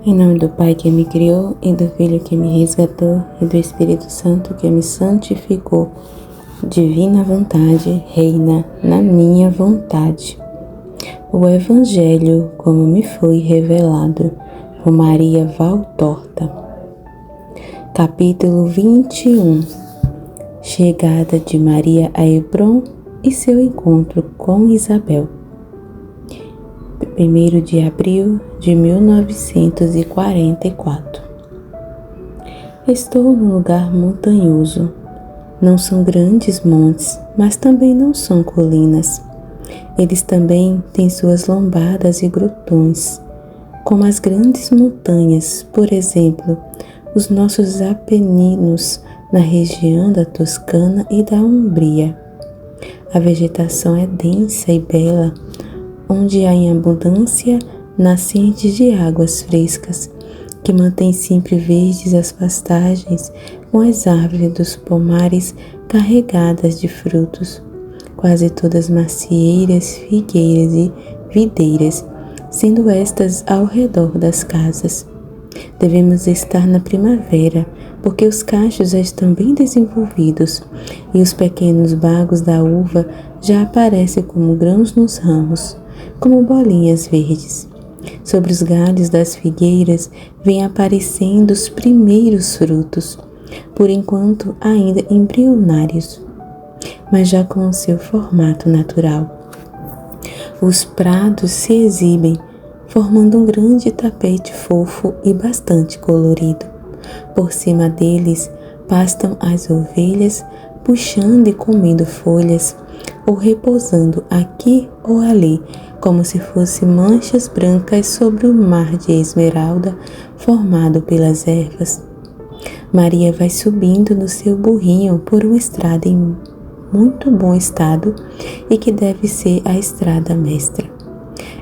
Em nome do Pai que me criou, e do Filho que me resgatou, e do Espírito Santo que me santificou, divina vontade reina na minha vontade. O Evangelho, como me foi revelado, por Maria Valtorta. Capítulo 21. Chegada de Maria a Hebrom e seu encontro com Isabel. 1º de abril de 1944. Estou num lugar montanhoso. Não são grandes montes, mas também não são colinas. Eles também têm suas lombadas e grotões, como as grandes montanhas, por exemplo, os nossos Apeninos na região da Toscana e da Umbria. A vegetação é densa e bela, onde há em abundância nascentes de águas frescas, que mantêm sempre verdes as pastagens com as árvores dos pomares carregadas de frutos, quase todas macieiras, figueiras e videiras, sendo estas ao redor das casas. Devemos estar na primavera, porque os cachos já estão bem desenvolvidos e os pequenos bagos da uva já aparecem como grãos nos ramos, como bolinhas verdes. Sobre os galhos das figueiras vêm aparecendo os primeiros frutos, por enquanto ainda embrionários, mas já com o seu formato natural. Os prados se exibem, formando um grande tapete fofo e bastante colorido. Por cima deles pastam as ovelhas, puxando e comendo folhas, ou repousando aqui ou ali, como se fossem manchas brancas sobre o mar de esmeralda formado pelas ervas. Maria vai subindo no seu burrinho por uma estrada em muito bom estado e que deve ser a estrada mestra.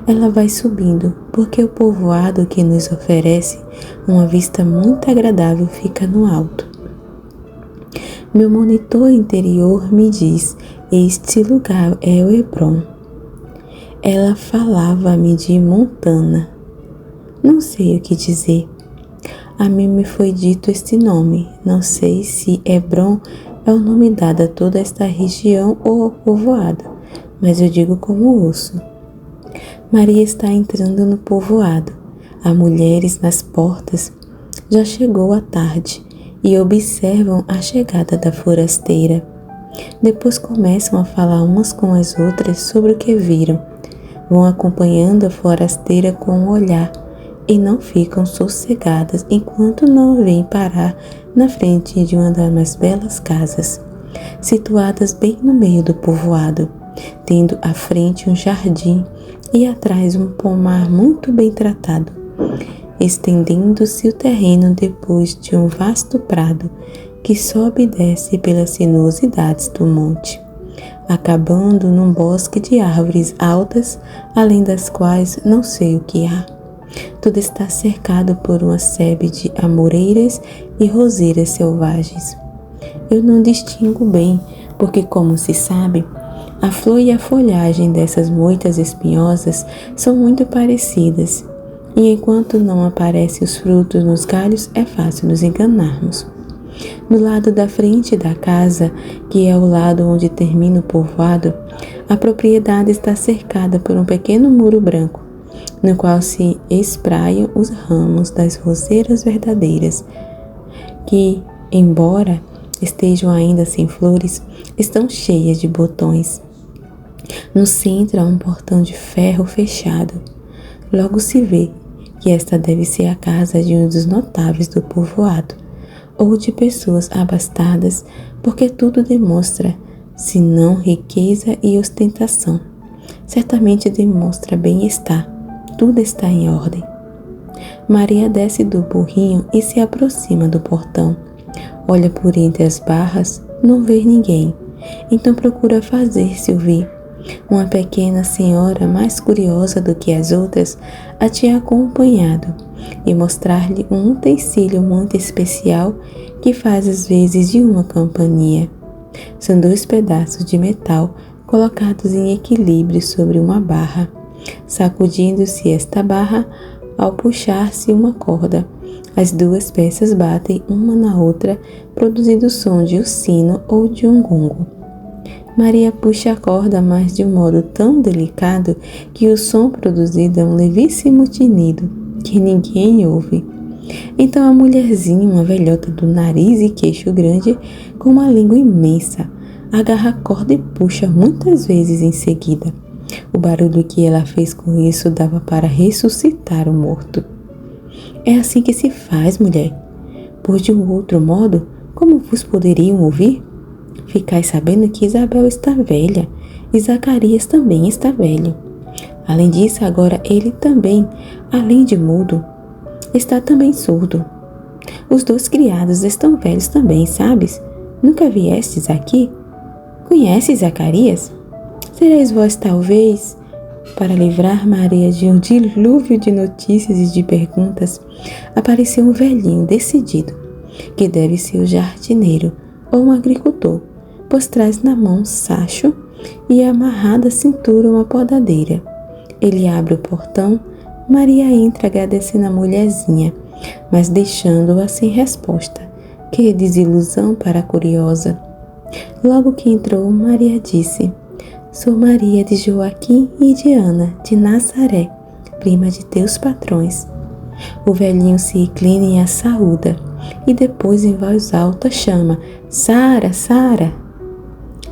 Ela vai subindo porque o povoado que nos oferece uma vista muito agradável fica no alto. Meu monitor interior me diz: este lugar é o Hebrom. Ela falava-me de Montana. Não sei o que dizer. A mim me foi dito este nome. Não sei se Hebrom é o nome dado a toda esta região ou ao povoado, mas eu digo como ouço. Maria está entrando no povoado. Há mulheres nas portas. Já chegou a tarde e observam a chegada da forasteira. Depois começam a falar umas com as outras sobre o que viram. Vão acompanhando a forasteira com o olhar e não ficam sossegadas enquanto não a veem parar na frente de uma das mais belas casas, situadas bem no meio do povoado, tendo à frente um jardim e atrás um pomar muito bem tratado, estendendo-se o terreno depois de um vasto prado que sobe e desce pelas sinuosidades do monte, acabando num bosque de árvores altas, além das quais não sei o que há. Tudo está cercado por uma sebe de amoreiras e roseiras selvagens. Eu não distingo bem, porque, como se sabe, a flor e a folhagem dessas moitas espinhosas são muito parecidas, e enquanto não aparecem os frutos nos galhos, é fácil nos enganarmos. No lado da frente da casa, que é o lado onde termina o povoado, a propriedade está cercada por um pequeno muro branco, no qual se espraiam os ramos das roseiras verdadeiras, que, embora estejam ainda sem flores, estão cheias de botões. No centro há um portão de ferro fechado. Logo se vê que esta deve ser a casa de um dos notáveis do povoado, ou de pessoas abastadas, porque tudo demonstra, se não riqueza e ostentação, certamente demonstra bem-estar. Tudo está em ordem. Maria desce do burrinho e se aproxima do portão. Olha por entre as barras, não vê ninguém, então procura fazer-se ouvir. Uma pequena senhora, mais curiosa do que as outras, a tinha acompanhado e mostrar-lhe um utensílio muito especial que faz as vezes de uma campainha. São 2 pedaços de metal colocados em equilíbrio sobre uma barra. Sacudindo-se esta barra, ao puxar-se uma corda. As duas peças batem uma na outra, produzindo o som de um sino ou de um gongo. Maria puxa a corda, mas de um modo tão delicado que o som produzido é um levíssimo tinido, que ninguém ouve. Então a mulherzinha, uma velhota do nariz e queixo grande, com uma língua imensa, agarra a corda e puxa muitas vezes em seguida. O barulho que ela fez com isso dava para ressuscitar o morto. É assim que se faz, mulher. Pois de um outro modo, como vos poderiam ouvir? Ficai sabendo que Isabel está velha e Zacarias também está velho. Além disso, agora ele também, além de mudo, está também surdo. Os 2 criados estão velhos também, sabes? Nunca viestes aqui? Conheces Zacarias? Sereis vós, talvez. Para livrar Maria de um dilúvio de notícias e de perguntas, apareceu um velhinho decidido, que deve ser o jardineiro ou um agricultor, pois traz na mão um sacho e amarrada à cintura uma podadeira. Ele abre o portão. Maria entra agradecendo a mulherzinha, mas deixando-a sem resposta. Que desilusão para a curiosa! Logo que entrou, Maria disse: Sou Maria de Joaquim e de Ana, de Nazaré, prima de teus patrões. O velhinho se inclina e a saúda, e depois em voz alta chama: Sara, Sara!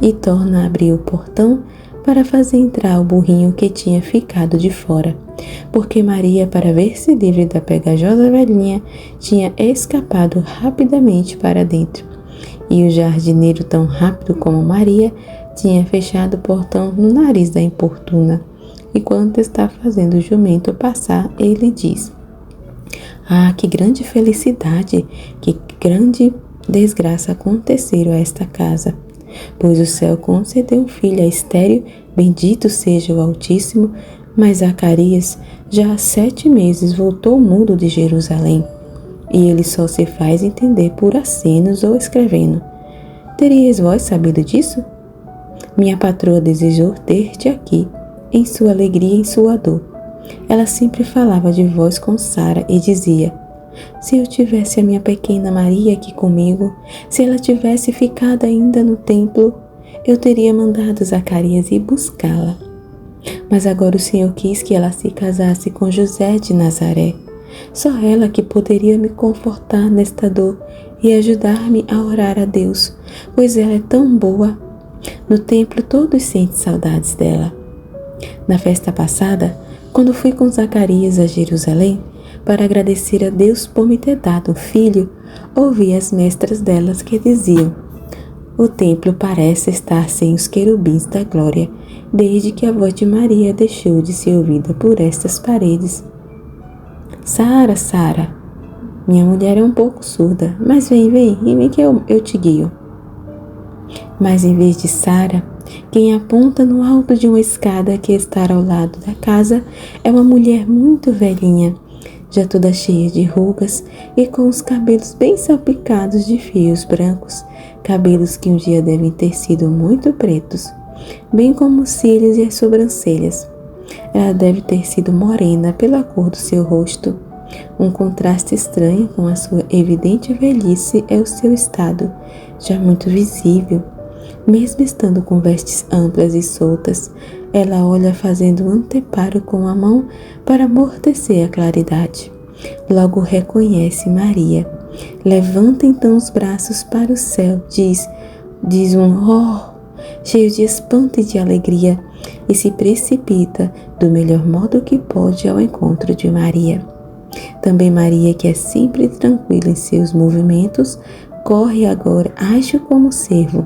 E torna a abrir o portão para fazer entrar o burrinho que tinha ficado de fora, porque Maria, para ver-se livre da pegajosa velhinha, tinha escapado rapidamente para dentro. E o jardineiro, tão rápido como Maria, tinha fechado o portão no nariz da importuna. Enquanto está fazendo o jumento passar, ele diz: Ah, que grande felicidade, que grande desgraça aconteceram a esta casa! Pois o céu concedeu um filho a estéril, bendito seja o Altíssimo, mas Zacarias já há 7 meses voltou mudo de Jerusalém, e ele só se faz entender por acenos ou escrevendo. Teríeis vós sabido disso? Minha patroa desejou ter-te aqui, em sua alegria e em sua dor. Ela sempre falava de vós com Sara e dizia: Se eu tivesse a minha pequena Maria aqui comigo, se ela tivesse ficado ainda no templo, eu teria mandado Zacarias ir buscá-la. Mas agora o Senhor quis que ela se casasse com José de Nazaré. Só ela que poderia me confortar nesta dor e ajudar-me a orar a Deus, pois ela é tão boa. No templo todos sentem saudades dela. Na festa passada, quando fui com Zacarias a Jerusalém, para agradecer a Deus por me ter dado um filho, ouvi as mestras delas que diziam: O templo parece estar sem os querubins da glória, desde que a voz de Maria deixou de ser ouvida por estas paredes. Sara, Sara, minha mulher é um pouco surda, mas vem que eu te guio. Mas em vez de Sara, quem aponta no alto de uma escada que está ao lado da casa é uma mulher muito velhinha, já toda cheia de rugas e com os cabelos bem salpicados de fios brancos, cabelos que um dia devem ter sido muito pretos, bem como os cílios e as sobrancelhas. Ela deve ter sido morena pela cor do seu rosto. Um contraste estranho com a sua evidente velhice é o seu estado, já muito visível. Mesmo estando com vestes amplas e soltas, ela olha fazendo um anteparo com a mão para amortecer a claridade. Logo reconhece Maria. Levanta então os braços para o céu, diz um "oh", cheio de espanto e de alegria, e se precipita do melhor modo que pode ao encontro de Maria. Também Maria, que é sempre tranquila em seus movimentos, corre agora ágil como cervo.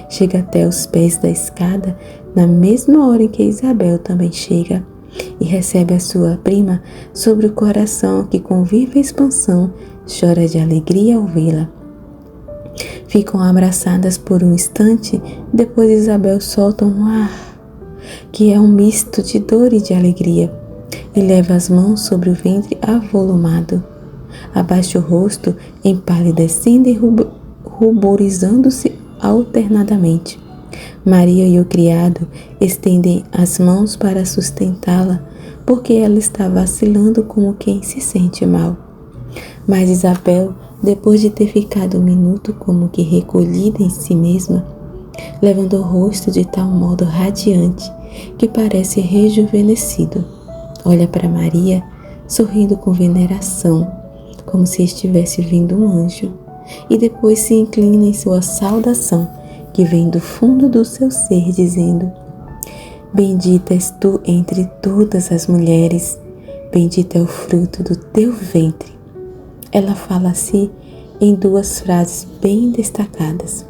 Chega até os pés da escada na mesma hora em que Isabel também chega e recebe a sua prima sobre o coração que com viva expansão chora de alegria ao vê-la. Ficam abraçadas por um instante, depois Isabel solta um ar, que é um misto de dor e de alegria, e leva as mãos sobre o ventre avolumado. Abaixa o rosto, empalidecendo e ruborizando-se alternadamente. Maria e o criado estendem as mãos para sustentá-la, porque ela está vacilando como quem se sente mal. Mas Isabel, depois de ter ficado um minuto como que recolhida em si mesma, levando o rosto de tal modo radiante que parece rejuvenescido, olha para Maria, sorrindo com veneração, como se estivesse vindo um anjo, e depois se inclina em sua saudação, que vem do fundo do seu ser, dizendo: Bendita és tu entre todas as mulheres, bendito é o fruto do teu ventre. Ela fala assim em duas frases bem destacadas.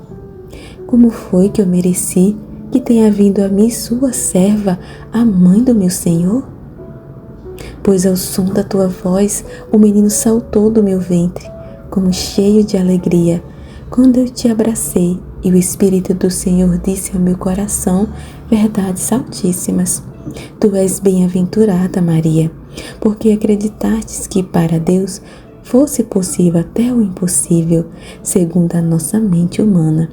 Como foi que eu mereci que tenha vindo a mim sua serva, a mãe do meu Senhor? Pois ao som da tua voz o menino saltou do meu ventre, como cheio de alegria, quando eu te abracei, e o Espírito do Senhor disse ao meu coração verdades altíssimas. Tu és bem-aventurada, Maria, porque acreditastes que para Deus fosse possível até o impossível, segundo a nossa mente humana.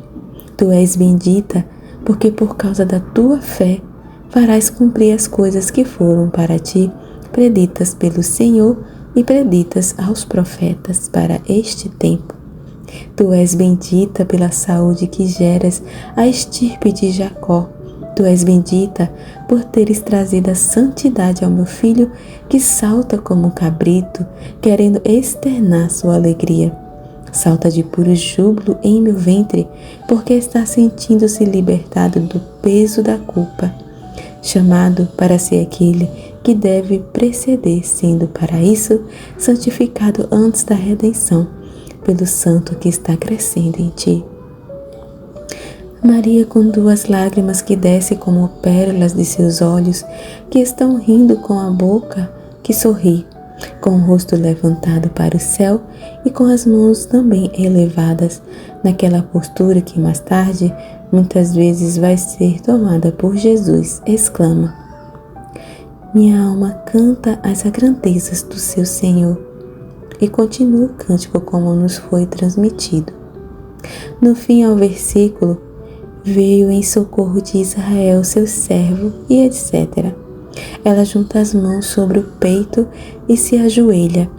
Tu és bendita, porque por causa da tua fé farás cumprir as coisas que foram para ti preditas pelo Senhor e preditas aos profetas para este tempo. Tu és bendita pela saúde que geras a estirpe de Jacó. Tu és bendita por teres trazido a santidade ao meu filho, que salta como um cabrito, querendo externar sua alegria. Salta de puro júbilo em meu ventre, porque está sentindo-se libertado do peso da culpa, chamado para ser aquele que deve preceder, sendo para isso santificado antes da redenção, pelo santo que está crescendo em ti. Maria, com duas lágrimas que descem como pérolas de seus olhos, que estão rindo com a boca que sorri, com o rosto levantado para o céu e com as mãos também elevadas, naquela postura que mais tarde muitas vezes vai ser tomada por Jesus, exclama: Minha alma canta as grandezas do seu Senhor. E continua o cântico como nos foi transmitido. No fim, ao versículo, veio em socorro de Israel, seu servo, e etc. Ela junta as mãos sobre o peito e se ajoelha,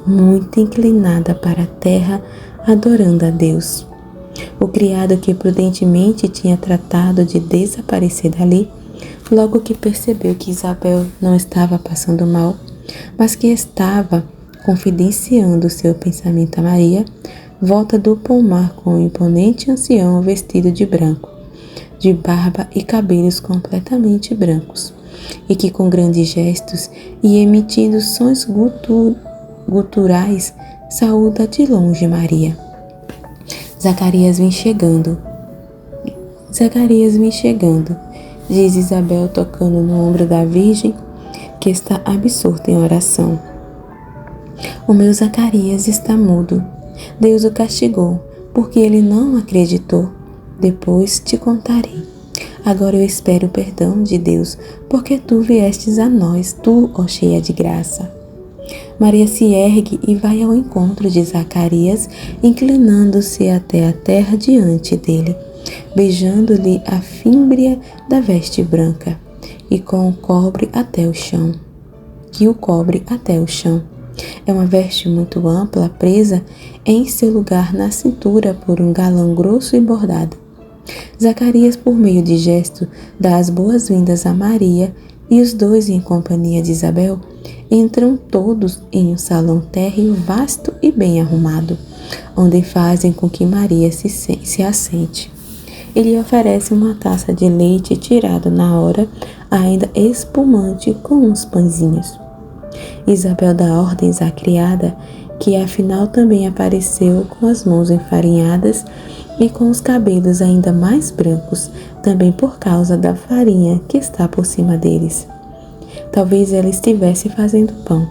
muito inclinada para a terra, adorando a Deus. O criado, que prudentemente tinha tratado de desaparecer dali, logo que percebeu que Isabel não estava passando mal, mas que estava confidenciando seu pensamento a Maria, volta do pomar com um imponente ancião vestido de branco, de barba e cabelos completamente brancos, e que com grandes gestos e emitindo sons guturais saúda de longe Maria. Zacarias vem chegando, diz Isabel, tocando no ombro da Virgem, que está absorta em oração. O meu Zacarias está mudo. Deus o castigou, porque ele não acreditou. Depois te contarei. Agora eu espero o perdão de Deus, porque tu viestes a nós, tu, ó cheia de graça. Maria se ergue e vai ao encontro de Zacarias, inclinando-se até a terra diante dele, beijando-lhe a fímbria da veste branca, e o cobre até o chão. É uma veste muito ampla, presa em seu lugar na cintura por um galão grosso e bordado. Zacarias, por meio de gesto, dá as boas-vindas a Maria, e os dois, em companhia de Isabel, entram todos em um salão térreo vasto e bem arrumado, onde fazem com que Maria se assente. Ele oferece uma taça de leite tirado na hora, ainda espumante, com uns pãezinhos. Isabel dá ordens à criada, que afinal também apareceu com as mãos enfarinhadas e com os cabelos ainda mais brancos, também por causa da farinha que está por cima deles. Talvez ela estivesse fazendo pão.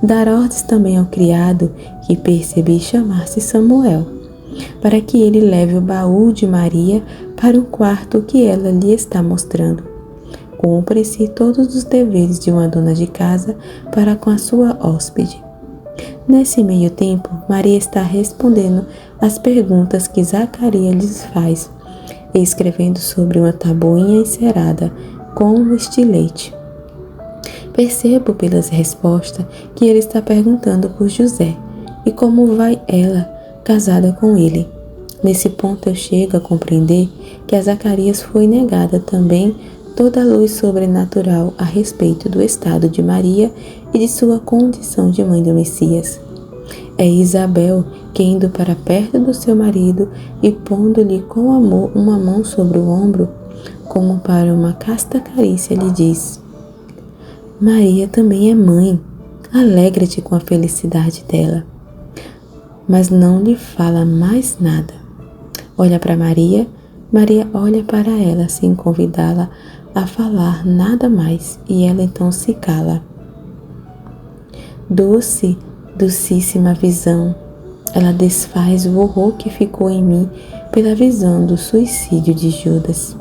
Dar ordens também ao criado, que percebi chamar-se Samuel, para que ele leve o baú de Maria para o quarto que ela lhe está mostrando. Cumpre-se todos os deveres de uma dona de casa para com a sua hóspede. Nesse meio tempo, Maria está respondendo às perguntas que Zacarias lhes faz, escrevendo sobre uma tabuinha encerada com um estilete. Percebo pelas respostas que ele está perguntando por José e como vai ela casada com ele. Nesse ponto eu chego a compreender que a Zacarias foi negada também toda a luz sobrenatural a respeito do estado de Maria e de sua condição de mãe do Messias. É Isabel que, indo para perto do seu marido e pondo-lhe com amor uma mão sobre o ombro, como para uma casta carícia, lhe diz: Maria também é mãe, alegra-te com a felicidade dela. Mas não lhe fala mais nada. Olha para Maria, Maria olha para ela sem convidá-la a falar nada mais, e ela então se cala. Doce, docíssima visão, ela desfaz o horror que ficou em mim pela visão do suicídio de Judas.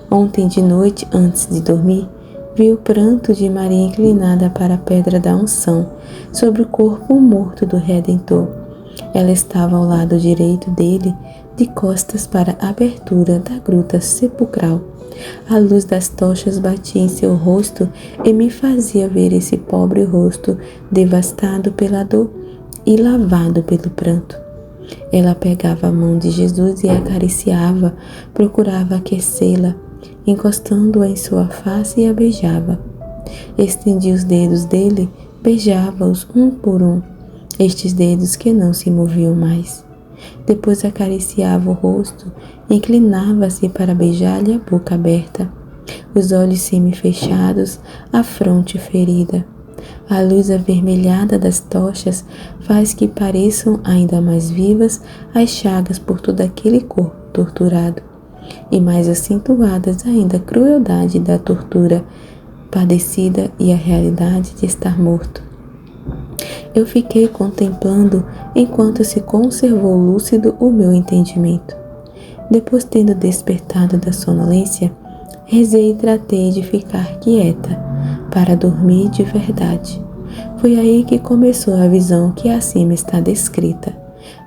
Ontem de noite, antes de dormir, vi o pranto de Maria inclinada para a pedra da unção, sobre o corpo morto do Redentor. Ela estava ao lado direito dele, de costas para a abertura da gruta sepulcral. A luz das tochas batia em seu rosto e me fazia ver esse pobre rosto devastado pela dor e lavado pelo pranto. Ela pegava a mão de Jesus e a acariciava, procurava aquecê-la, encostando-a em sua face, e a beijava. Estendia os dedos dele, beijava-os um por um, estes dedos que não se moviam mais. Depois acariciava o rosto, inclinava-se para beijar-lhe a boca aberta, os olhos semi-fechados, a fronte ferida. A luz avermelhada das tochas faz que pareçam ainda mais vivas as chagas por todo aquele corpo torturado, e mais acentuadas ainda a crueldade da tortura padecida e a realidade de estar morto. Eu fiquei contemplando enquanto se conservou lúcido o meu entendimento. Depois, tendo despertado da sonolência, rezei e tratei de ficar quieta, para dormir de verdade. Foi aí que começou a visão que acima está descrita.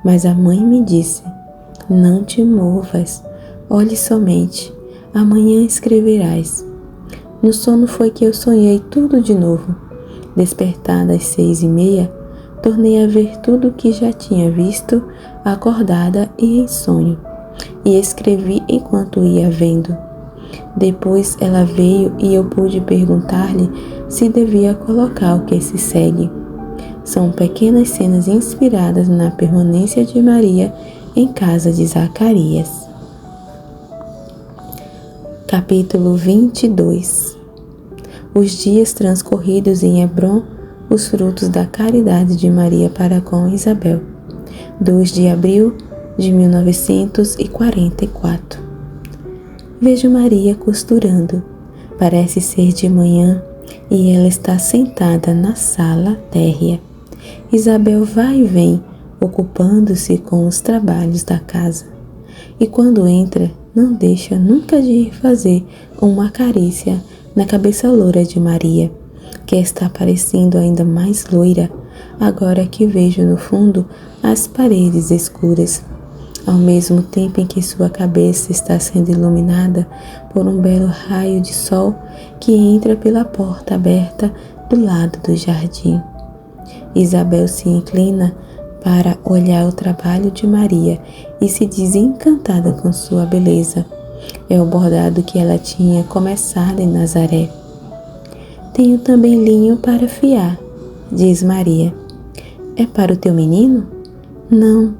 Mas a mãe me disse: não te movas, olhe somente, amanhã escreverás. No sono foi que eu sonhei tudo de novo. Despertada às 6:30, tornei a ver tudo o que já tinha visto, acordada e em sonho, e escrevi enquanto ia vendo. Depois ela veio e eu pude perguntar-lhe se devia colocar o que se segue. São pequenas cenas inspiradas na permanência de Maria em casa de Zacarias. Capítulo 22. Os dias transcorridos em Hebrom, os frutos da caridade de Maria para com Isabel. 2 de abril de 1944. Vejo Maria costurando. Parece ser de manhã e ela está sentada na sala térrea. Isabel vai e vem, ocupando-se com os trabalhos da casa. E quando entra, não deixa nunca de ir fazer uma carícia na cabeça loura de Maria, que está parecendo ainda mais loira, agora que vejo no fundo as paredes escuras, ao mesmo tempo em que sua cabeça está sendo iluminada por um belo raio de sol que entra pela porta aberta do lado do jardim. Isabel se inclina para olhar o trabalho de Maria e se diz encantada com sua beleza. É o bordado que ela tinha começado em Nazaré. Tenho também linho para fiar, diz Maria. É para o teu menino? Não,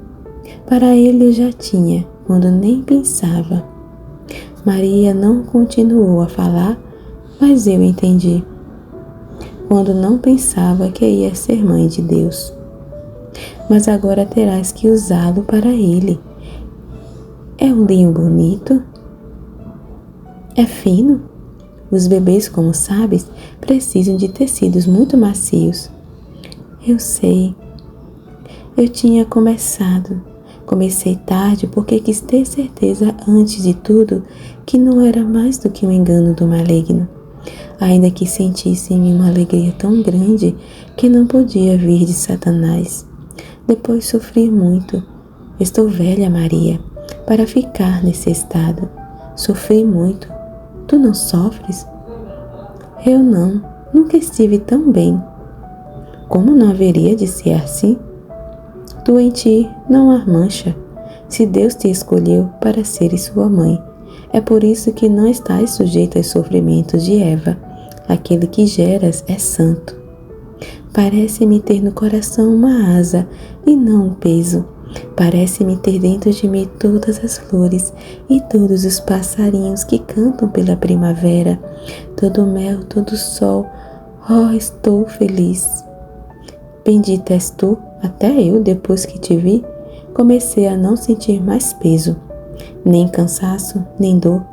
para ele eu já tinha, quando nem pensava. Maria não continuou a falar, mas eu entendi. Quando não pensava que ia ser mãe de Deus. Mas agora terás que usá-lo para ele. É um linho bonito? É fino? Os bebês, como sabes, precisam de tecidos muito macios. Eu sei. Eu tinha Comecei tarde porque quis ter certeza antes de tudo que não era mais do que um engano do maligno. Ainda que sentisse em mim uma alegria tão grande que não podia vir de Satanás. Depois sofri muito. Estou velha, Maria, para ficar nesse estado. Sofri muito. Tu não sofres? Eu não, nunca estive tão bem. Como não haveria de ser assim? Tu em ti não há mancha, se Deus te escolheu para seres sua mãe. É por isso que não estás sujeito aos sofrimentos de Eva. Aquele que geras é santo. Parece-me ter no coração uma asa e não um peso. Parece-me ter dentro de mim todas as flores e todos os passarinhos que cantam pela primavera. Todo o mel, todo o sol. Oh, estou feliz. Bendita és tu, até eu, depois que te vi, comecei a não sentir mais peso, nem cansaço, nem dor.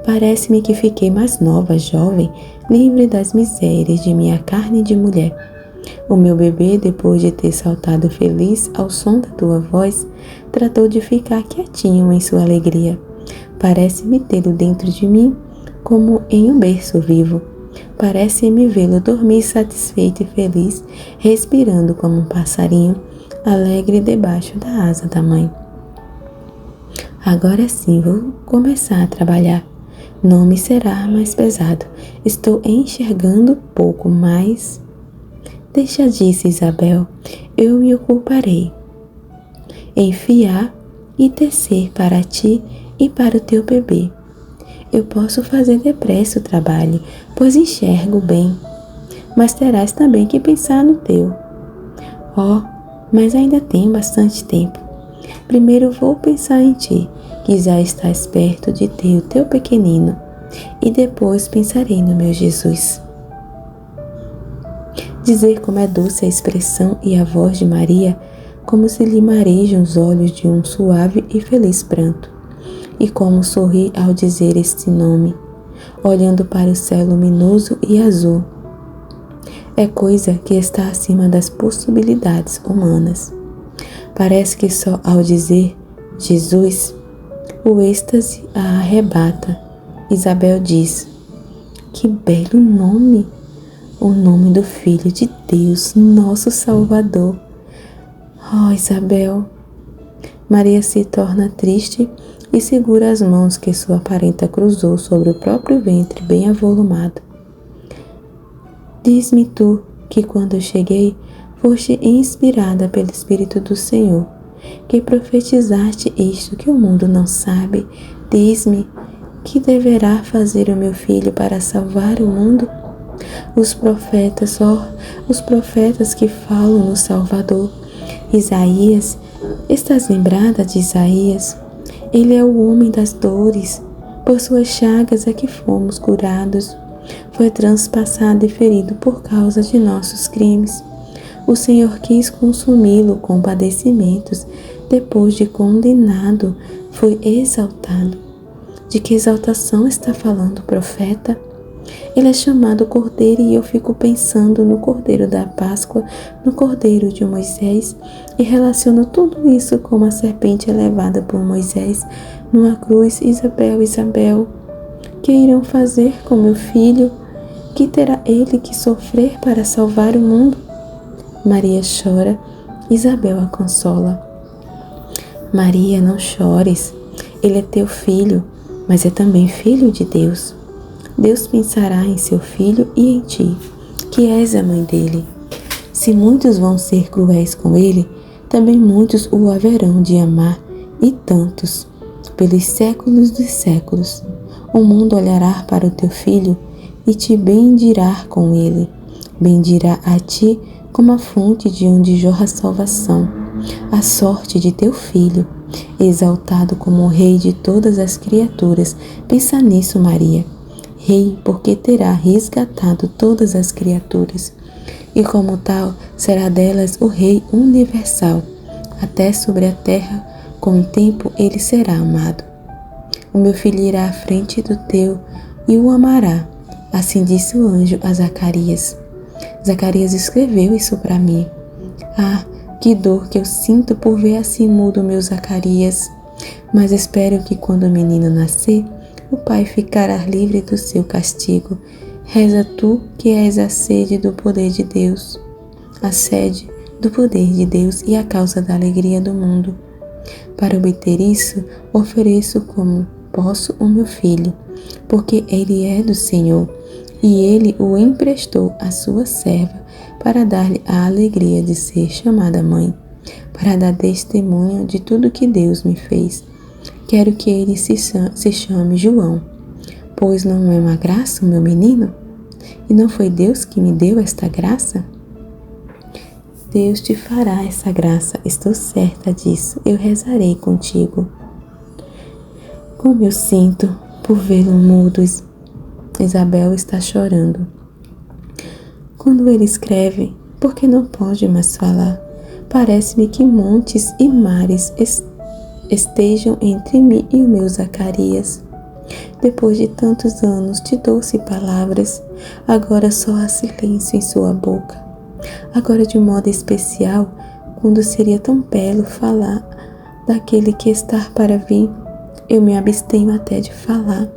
Parece-me que fiquei mais nova, jovem, livre das misérias de minha carne de mulher. O meu bebê, depois de ter saltado feliz ao som da tua voz, tratou de ficar quietinho em sua alegria. Parece-me tê-lo dentro de mim, como em um berço vivo. Parece-me vê-lo dormir satisfeito e feliz, respirando como um passarinho, alegre debaixo da asa da mãe. Agora sim vou começar a trabalhar. Não me será mais pesado. Estou enxergando pouco mais. Deixa disso, Isabel, eu me ocuparei. Enfiar e tecer para ti e para o teu bebê. Eu posso fazer depressa o trabalho, pois enxergo bem, mas terás também que pensar no teu. Oh, mas ainda tenho bastante tempo. Primeiro vou pensar em ti, que já estás perto de ter o teu pequenino, e depois pensarei no meu Jesus. Dizer como é doce a expressão e a voz de Maria, como se lhe marejam os olhos de um suave e feliz pranto, e como sorri ao dizer este nome, olhando para o céu luminoso e azul. É coisa que está acima das possibilidades humanas. Parece que só ao dizer Jesus, o êxtase a arrebata. Isabel diz: que belo nome! O nome do Filho de Deus, nosso Salvador. Oh, Isabel! Maria se torna triste e segura as mãos que sua parenta cruzou sobre o próprio ventre bem avolumado. Diz-me tu que quando eu cheguei, foste inspirada pelo Espírito do Senhor, que profetizaste isto que o mundo não sabe. Diz-me, que deverá fazer o meu filho para salvar o mundo? Os profetas que falam no Salvador. Isaías, estás lembrada de Isaías? Ele é o homem das dores, por suas chagas é que fomos curados. Foi transpassado e ferido por causa de nossos crimes. O Senhor quis consumi-lo com padecimentos, depois de condenado, foi exaltado. De que exaltação está falando o profeta? Ele é chamado Cordeiro e eu fico pensando no Cordeiro da Páscoa, no Cordeiro de Moisés e relaciono tudo isso com a serpente levada por Moisés numa cruz. Isabel, Isabel, que irão fazer com meu filho? Que terá ele que sofrer para salvar o mundo? Maria chora, Isabel a consola. Maria, não chores, ele é teu filho, mas é também filho de Deus. Deus pensará em seu filho e em ti, que és a mãe dele. Se muitos vão ser cruéis com ele, também muitos o haverão de amar, e tantos, pelos séculos dos séculos. O mundo olhará para o teu filho e te bendirá com ele. Bendirá a ti como a fonte de onde jorra a salvação, a sorte de teu filho, exaltado como o rei de todas as criaturas. Pensa nisso, Maria. Rei, porque terá resgatado todas as criaturas, e como tal será delas o Rei universal. Até sobre a terra, com o tempo, ele será amado. O meu filho irá à frente do teu e o amará. Assim disse o anjo a Zacarias. Zacarias escreveu isso para mim. Ah, que dor que eu sinto por ver assim mudo meu Zacarias. Mas espero que quando o menino nascer, o pai ficará livre do seu castigo. Reza tu que és a sede do poder de Deus, a sede do poder de Deus e a causa da alegria do mundo. Para obter isso, ofereço como posso o meu filho, porque ele é do Senhor, e ele o emprestou à sua serva para dar-lhe a alegria de ser chamada mãe, para dar testemunho de tudo que Deus me fez. Quero que ele se chame João, pois não é uma graça o meu menino? E não foi Deus que me deu esta graça? Deus te fará essa graça, estou certa disso. Eu rezarei contigo. Como eu sinto por vê-lo mudo. Isabel está chorando. Quando ele escreve, por que não pode mais falar? Parece-me que montes e mares estejam entre mim e o meu Zacarias. Depois de tantos anos de doce palavras, agora só há silêncio em sua boca. Agora de modo especial, quando seria tão belo falar daquele que está para vir, eu me abstenho até de falar,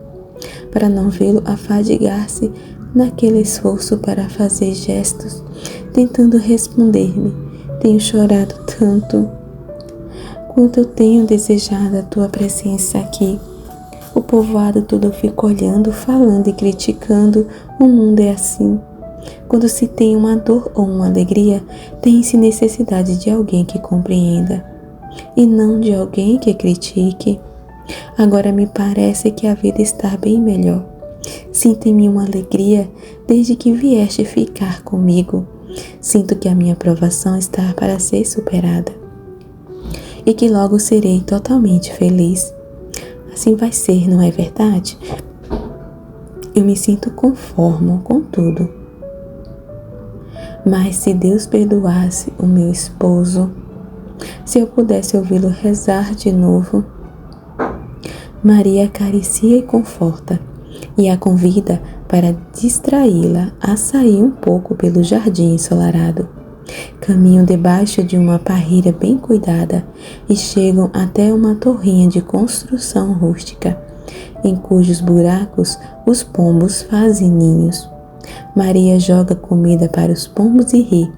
para não vê-lo afadigar-se naquele esforço para fazer gestos, tentando responder-me. Tenho chorado tanto, quanto eu tenho desejado a tua presença aqui. O povoado todo fica olhando, falando e criticando. O mundo é assim. Quando se tem uma dor ou uma alegria, tem-se necessidade de alguém que compreenda, e não de alguém que critique. Agora me parece que a vida está bem melhor. Sinto em mim uma alegria desde que vieste ficar comigo. Sinto que a minha provação está para ser superada e que logo serei totalmente feliz. Assim vai ser, não é verdade? Eu me sinto conforme com tudo. Mas se Deus perdoasse o meu esposo, se eu pudesse ouvi-lo rezar de novo. Maria acaricia e conforta, e a convida para distraí-la a sair um pouco pelo jardim ensolarado. Caminham debaixo de uma parreira bem cuidada e chegam até uma torrinha de construção rústica, em cujos buracos os pombos fazem ninhos. Maria joga comida para os pombos e ri,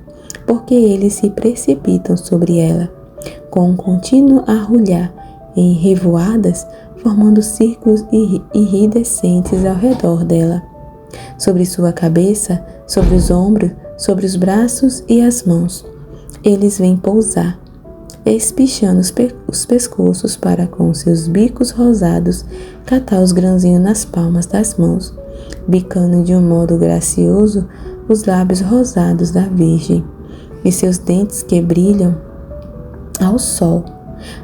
porque eles se precipitam sobre ela, com um contínuo arrulhar em revoadas, formando círculos iridescentes ao redor dela, sobre sua cabeça, sobre os ombros, sobre os braços e as mãos. Eles vêm pousar, espichando os pescoços para com seus bicos rosados catar os grãozinhos nas palmas das mãos, bicando de um modo gracioso os lábios rosados da Virgem e seus dentes que brilham ao sol.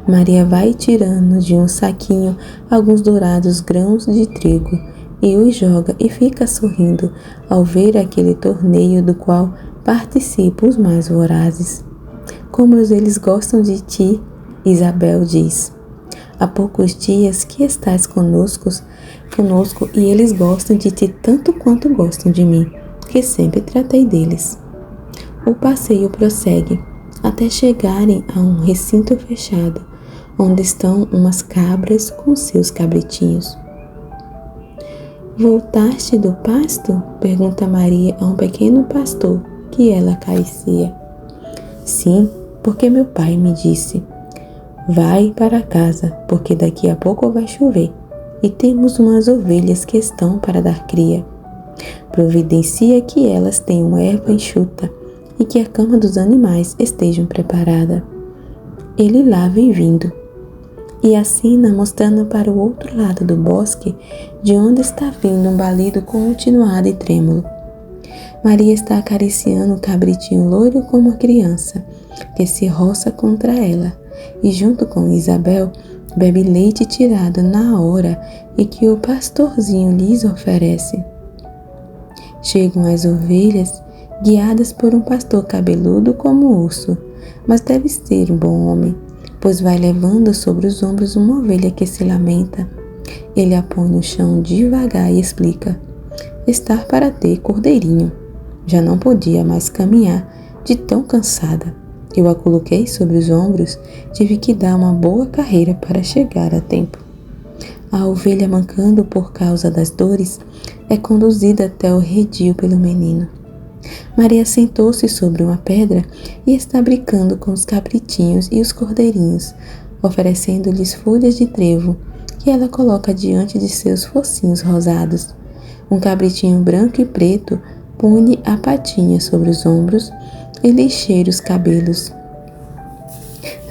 Maria vai tirando de um saquinho alguns dourados grãos de trigo e os joga e fica sorrindo ao ver aquele torneio do qual participam os mais vorazes. Como eles gostam de ti, Isabel diz. Há poucos dias que estás conosco e eles gostam de ti tanto quanto gostam de mim, que sempre tratei deles. O passeio prossegue até chegarem a um recinto fechado, onde estão umas cabras com seus cabritinhos. Voltaste do pasto? Pergunta Maria a um pequeno pastor que ela acaricia. Sim, porque meu pai me disse, vai para casa, porque daqui a pouco vai chover, e temos umas ovelhas que estão para dar cria. Providencia que elas tenham erva enxuta e que a cama dos animais esteja preparada. Ele lá vem vindo. E assina mostrando para o outro lado do bosque, de onde está vindo um balido continuado e trêmulo. Maria está acariciando o cabritinho loiro como uma criança, que se roça contra ela, e junto com Isabel, bebe leite tirado na hora e que o pastorzinho lhes oferece. Chegam as ovelhas, guiadas por um pastor cabeludo como urso, mas deve ser um bom homem, pois vai levando sobre os ombros uma ovelha que se lamenta. Ele a põe no chão devagar e explica, estar para ter cordeirinho. Já não podia mais caminhar, de tão cansada. Eu a coloquei sobre os ombros, tive que dar uma boa carreira para chegar a tempo. A ovelha, mancando por causa das dores, é conduzida até o redil pelo menino. Maria sentou-se sobre uma pedra e está brincando com os cabritinhos e os cordeirinhos, oferecendo-lhes folhas de trevo, que ela coloca diante de seus focinhos rosados. Um cabritinho branco e preto põe a patinha sobre os ombros e lhe cheira os cabelos.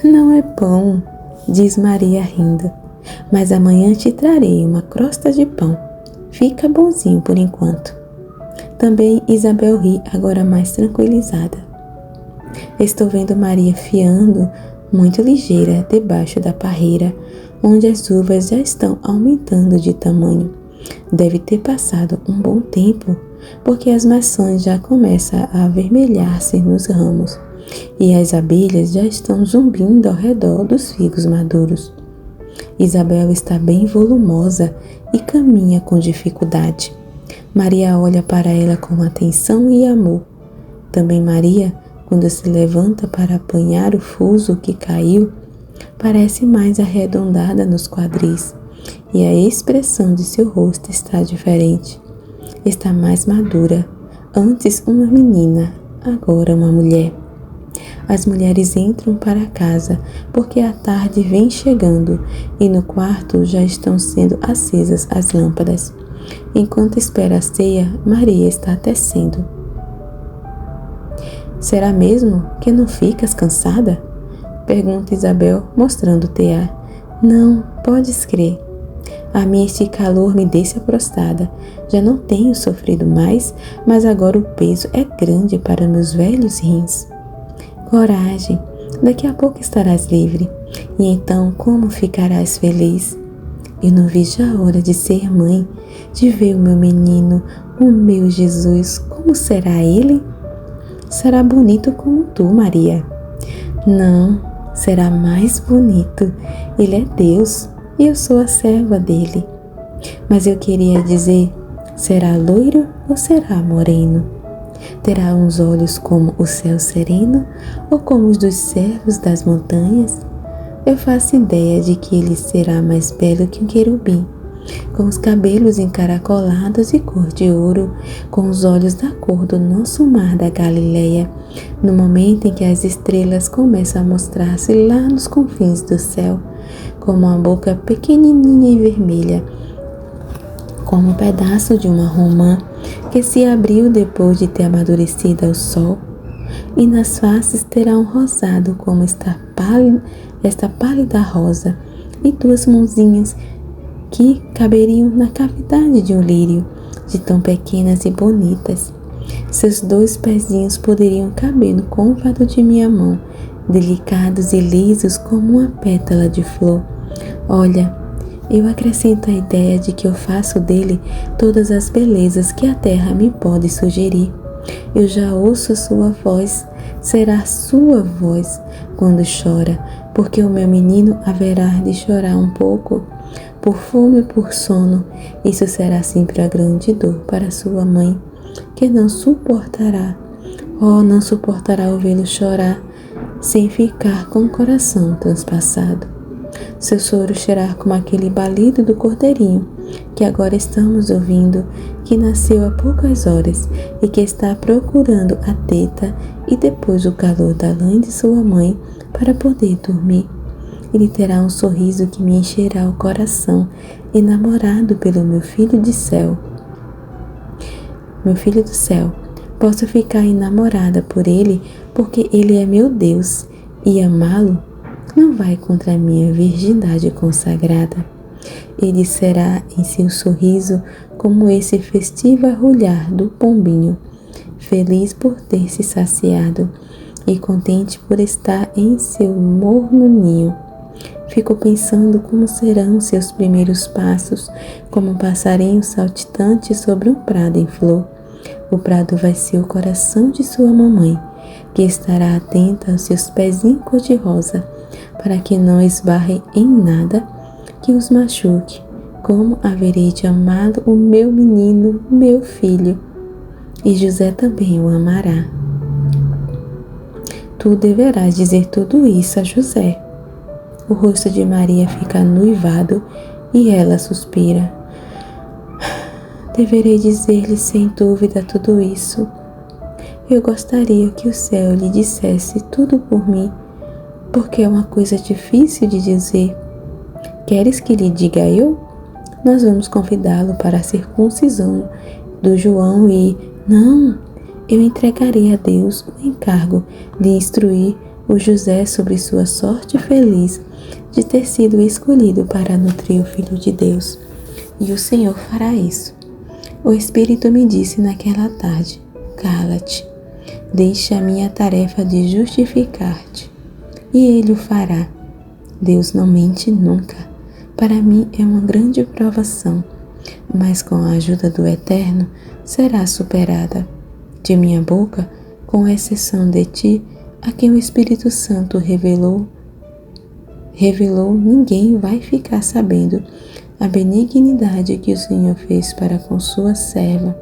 Não é pão, diz Maria rindo, mas amanhã te trarei uma crosta de pão. Fica bonzinho por enquanto. Também Isabel ri, agora mais tranquilizada. Estou vendo Maria fiando muito ligeira debaixo da parreira, onde as uvas já estão aumentando de tamanho. Deve ter passado um bom tempo, porque as maçãs já começam a avermelhar-se nos ramos e as abelhas já estão zumbindo ao redor dos figos maduros. Isabel está bem volumosa e caminha com dificuldade. Maria olha para ela com atenção e amor. Também Maria, quando se levanta para apanhar o fuso que caiu, parece mais arredondada nos quadris e a expressão de seu rosto está diferente. Está mais madura, antes uma menina, agora uma mulher. As mulheres entram para casa porque a tarde vem chegando e no quarto já estão sendo acesas as lâmpadas. Enquanto espera a ceia, Maria está tecendo. Será mesmo que não ficas cansada? Pergunta Isabel, mostrando o tear. Não, podes crer. A mim este calor me deixa prostrada. Já não tenho sofrido mais, mas agora o peso é grande para meus velhos rins. Coragem, daqui a pouco estarás livre, e então como ficarás feliz? Eu não vejo a hora de ser mãe, de ver o meu menino, o meu Jesus. Como será ele? Será bonito como tu, Maria. Não, será mais bonito. Ele é Deus e eu sou a serva dele. Mas eu queria dizer, será loiro ou será moreno? Terá uns olhos como o céu sereno ou como os dos cerros das montanhas? Eu faço ideia de que ele será mais belo que um querubim, com os cabelos encaracolados e cor de ouro, com os olhos da cor do nosso mar da Galileia, no momento em que as estrelas começam a mostrar-se lá nos confins do céu, com uma boca pequenininha e vermelha, como um pedaço de uma romã que se abriu depois de ter amadurecido ao sol, e nas faces terá um rosado como esta pálida rosa, e duas mãozinhas que caberiam na cavidade de um lírio, de tão pequenas e bonitas. Seus 2 pezinhos poderiam caber no côvado de minha mão, delicados e lisos como uma pétala de flor. Olha, eu acrescento a ideia de que eu faço dele todas as belezas que a terra me pode sugerir. Eu já ouço a sua voz, será sua voz quando chora, porque o meu menino haverá de chorar um pouco, por fome e por sono. Isso será sempre a grande dor para sua mãe, que não suportará, não suportará ouvi-lo chorar, sem ficar com o coração transpassado. Seu soro cheirar como aquele balido do cordeirinho, que agora estamos ouvindo, que nasceu há poucas horas e que está procurando a teta e depois o calor da lã de sua mãe para poder dormir. Ele terá um sorriso que me encherá o coração, enamorado pelo meu filho do céu. Meu filho do céu, posso ficar enamorada por ele porque ele é meu Deus, e amá-lo não vai contra a minha virgindade consagrada. Ele será em seu sorriso como esse festivo arrulhar do pombinho, feliz por ter se saciado e contente por estar em seu morno ninho. Fico pensando como serão seus primeiros passos, como um passarinho saltitante sobre um prado em flor. O prado vai ser o coração de sua mamãe, que estará atenta aos seus pezinhos cor-de-rosa, para que não esbarrem em nada que os machuque, como haverei de amá-lo o meu menino, meu filho, e José também o amará. Tu deverás dizer tudo isso a José. O rosto de Maria fica noivado e ela suspira. Deverei dizer-lhe sem dúvida tudo isso. Eu gostaria que o céu lhe dissesse tudo por mim, porque é uma coisa difícil de dizer. Queres que lhe diga eu? nós vamos convidá-lo para a circuncisão do João e, não, eu entregarei a Deus o encargo de instruir o José sobre sua sorte feliz de ter sido escolhido para nutrir o Filho de Deus. E o Senhor fará isso. O Espírito me disse naquela tarde, cala-te, deixa a minha tarefa de justificar-te. E Ele o fará. Deus não mente nunca. Para mim é uma grande provação, mas com a ajuda do Eterno será superada. De minha boca, com exceção de ti, a quem o Espírito Santo revelou, ninguém vai ficar sabendo a benignidade que o Senhor fez para com sua serva.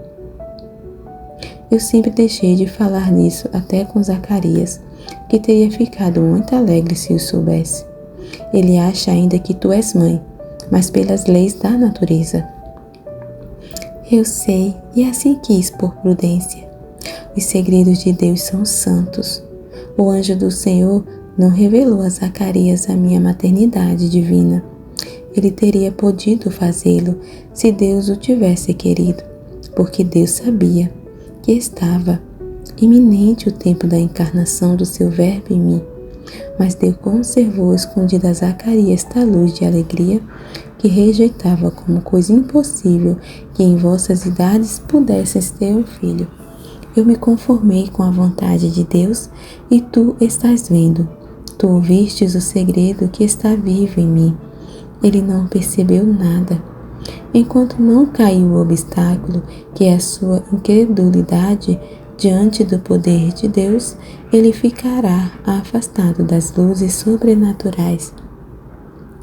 Eu sempre deixei de falar nisso até com Zacarias, que teria ficado muito alegre se o soubesse. Ele acha ainda que tu és mãe, mas pelas leis da natureza. Eu sei, e assim quis por prudência. Os segredos de Deus são santos. O anjo do Senhor não revelou a Zacarias a minha maternidade divina. Ele teria podido fazê-lo se Deus o tivesse querido, porque Deus sabia que estava iminente o tempo da encarnação do seu Verbo em mim. Mas Deus conservou escondida a Zacarias esta luz de alegria que rejeitava como coisa impossível que em vossas idades pudesseis ter um filho. Eu me conformei com a vontade de Deus e tu estás vendo. Tu ouvistes o segredo que está vivo em mim. Ele não percebeu nada. Enquanto não caiu o obstáculo, que é a sua incredulidade diante do poder de Deus, ele ficará afastado das luzes sobrenaturais.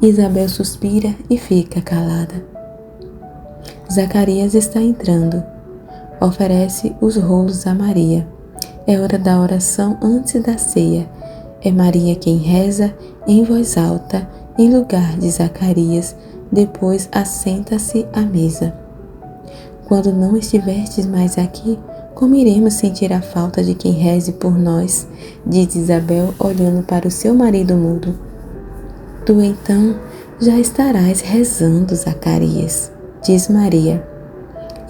Isabel suspira e fica calada. Zacarias está entrando. Oferece os rolos a Maria. É hora da oração antes da ceia. É Maria quem reza em voz alta em lugar de Zacarias, depois assenta-se à mesa. Quando não estiverdes mais aqui, como iremos sentir a falta de quem reze por nós? Diz Isabel, olhando para o seu marido mudo. Tu então já estarás rezando, Zacarias, diz Maria.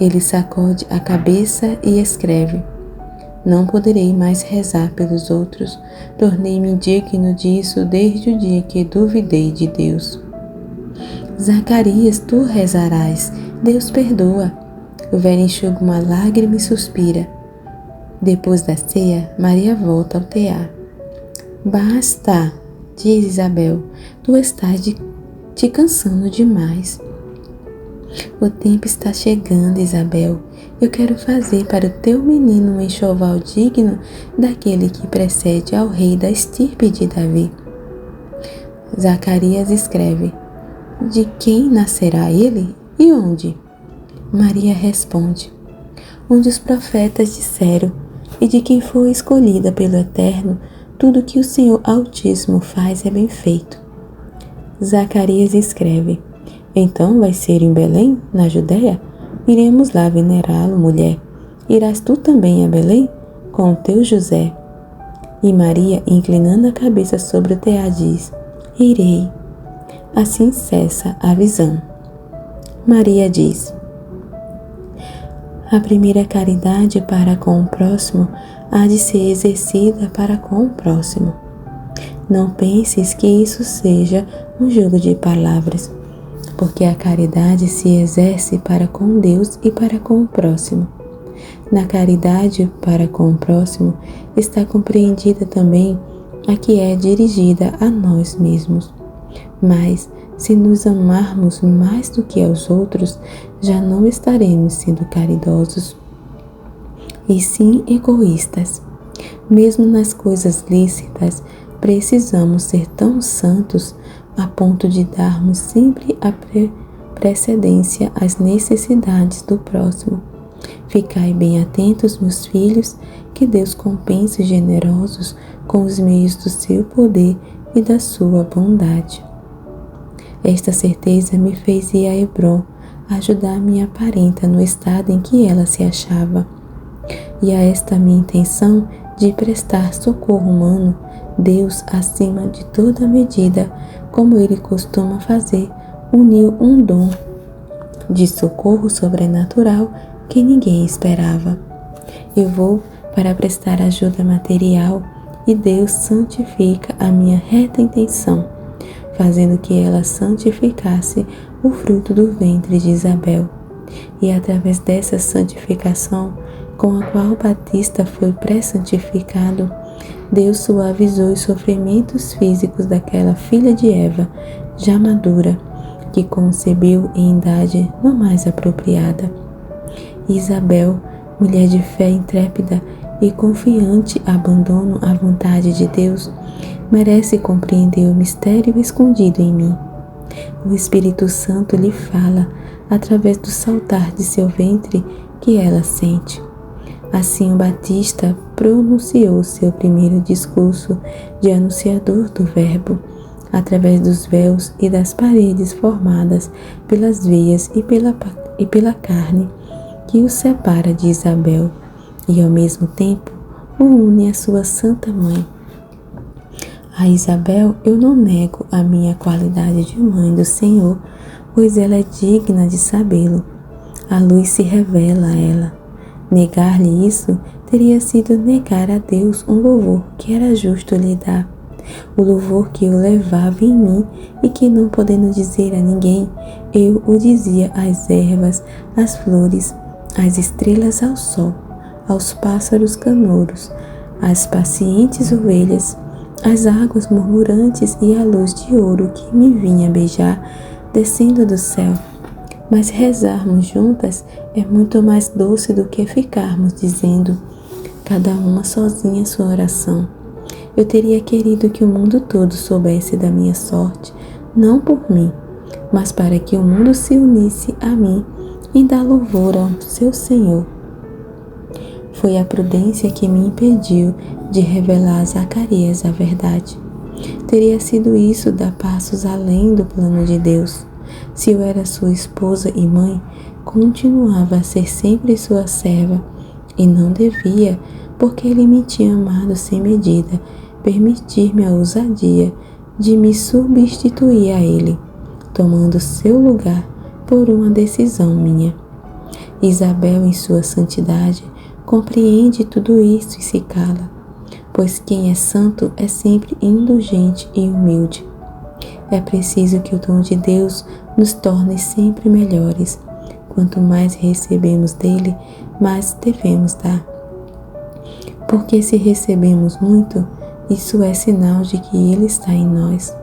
Ele sacode a cabeça e escreve: não poderei mais rezar pelos outros, tornei-me digno disso desde o dia que duvidei de Deus. Zacarias, tu rezarás, Deus perdoa. O velho enxuga uma lágrima e suspira. Depois da ceia, Maria volta ao tear. Basta, diz Isabel, tu estás te cansando demais. O tempo está chegando, Isabel. Eu quero fazer para o teu menino um enxoval digno daquele que precede ao rei da estirpe de Davi. Zacarias escreve: de quem nascerá ele e onde? Maria responde: onde os profetas disseram, e de quem foi escolhida pelo Eterno, tudo que o Senhor Altíssimo faz é bem feito. Zacarias escreve: então vai ser em Belém, na Judéia? Iremos lá venerá-lo, mulher. Irás tu também a Belém, com o teu José? E Maria, inclinando a cabeça sobre o tear, diz: irei. Assim cessa a visão. Maria diz: a primeira caridade para com o próximo há de ser exercida para com o próximo. Não penses que isso seja um jogo de palavras, porque a caridade se exerce para com Deus e para com o próximo. Na caridade para com o próximo está compreendida também a que é dirigida a nós mesmos. Mas, se nos amarmos mais do que aos outros, já não estaremos sendo caridosos, e sim egoístas. Mesmo nas coisas lícitas, precisamos ser tão santos a ponto de darmos sempre a precedência às necessidades do próximo. Ficai bem atentos, meus filhos, que Deus compense os generosos com os meios do seu poder e da sua bondade. Esta certeza me fez ir a Hebrom ajudar minha parenta no estado em que ela se achava. E a esta minha intenção de prestar socorro humano, Deus, acima de toda medida, como Ele costuma fazer, uniu um dom de socorro sobrenatural que ninguém esperava. Eu vou para prestar ajuda material e Deus santifica a minha reta intenção, fazendo que ela santificasse o fruto do ventre de Isabel. E através dessa santificação, com a qual Batista foi pré-santificado, Deus suavizou os sofrimentos físicos daquela filha de Eva, já madura, que concebeu em idade não mais apropriada. Isabel, mulher de fé intrépida e confiante abandono à vontade de Deus, merece compreender o mistério escondido em mim. O Espírito Santo lhe fala através do saltar de seu ventre que ela sente. Assim o Batista pronunciou seu primeiro discurso de anunciador do Verbo, através dos véus e das paredes formadas pelas veias e pela carne que o separa de Isabel, e ao mesmo tempo o une à sua santa mãe. A Isabel eu não nego a minha qualidade de mãe do Senhor, pois ela é digna de sabê-lo. A luz se revela a ela. Negar-lhe isso teria sido negar a Deus um louvor que era justo lhe dar. O louvor que eu levava em mim e que, não podendo dizer a ninguém, eu o dizia às ervas, às flores, às estrelas, ao sol, aos pássaros canouros, às pacientes ovelhas, às águas murmurantes e à luz de ouro que me vinha beijar, descendo do céu. Mas rezarmos juntas é muito mais doce do que ficarmos dizendo, cada uma sozinha, sua oração. Eu teria querido que o mundo todo soubesse da minha sorte, não por mim, mas para que o mundo se unisse a mim em dar louvor ao seu Senhor. Foi a prudência que me impediu de revelar a Zacarias a verdade. Teria sido isso dar passos além do plano de Deus. Se eu era sua esposa e mãe, continuava a ser sempre sua serva, e não devia, porque ele me tinha amado sem medida, permitir-me a ousadia de me substituir a ele, tomando seu lugar por uma decisão minha. Isabel, em sua santidade, compreende tudo isso e se cala, pois quem é santo é sempre indulgente e humilde. É preciso que o dom de Deus nos torne sempre melhores. Quanto mais recebemos dele, mais devemos dar. Porque se recebemos muito, isso é sinal de que ele está em nós.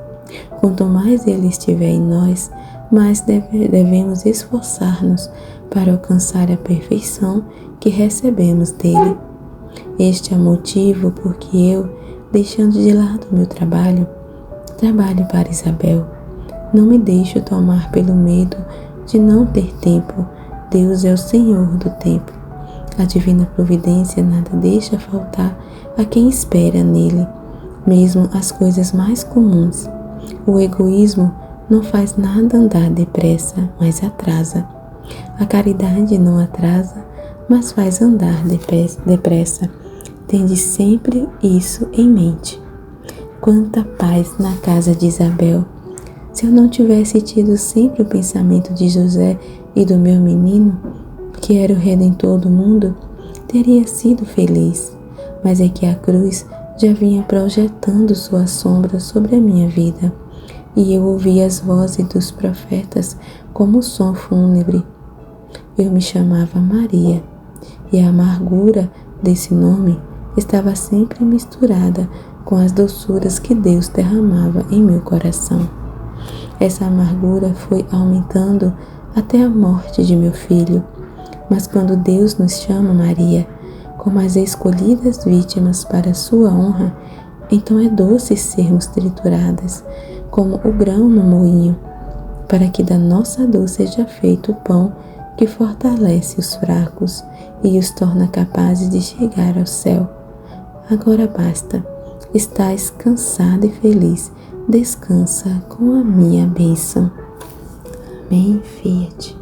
Quanto mais ele estiver em nós, mais devemos esforçar-nos para alcançar a perfeição que recebemos dele. Este é o motivo por que eu, deixando de lado o meu trabalho para Isabel. Não me deixo tomar pelo medo de não ter tempo. Deus é o Senhor do tempo. A divina providência nada deixa faltar a quem espera nele, mesmo as coisas mais comuns. O egoísmo não faz nada andar depressa, mas atrasa. A caridade não atrasa, mas faz andar depressa. Tende sempre isso em mente. Quanta paz na casa de Isabel! Se eu não tivesse tido sempre o pensamento de José e do meu menino, que era o Redentor do mundo, teria sido feliz. Mas é que a cruz já vinha projetando sua sombra sobre a minha vida, e eu ouvia as vozes dos profetas como som fúnebre. Eu me chamava Maria, e a amargura desse nome estava sempre misturada com as doçuras que Deus derramava em meu coração. Essa amargura foi aumentando até a morte de meu filho. Mas quando Deus nos chama Maria, como as escolhidas vítimas para sua honra, então é doce sermos trituradas, como o grão no moinho, para que da nossa dor seja feito o pão que fortalece os fracos e os torna capazes de chegar ao céu. Agora basta. Estás cansado e feliz. Descansa com a minha bênção. Amém, Fiat.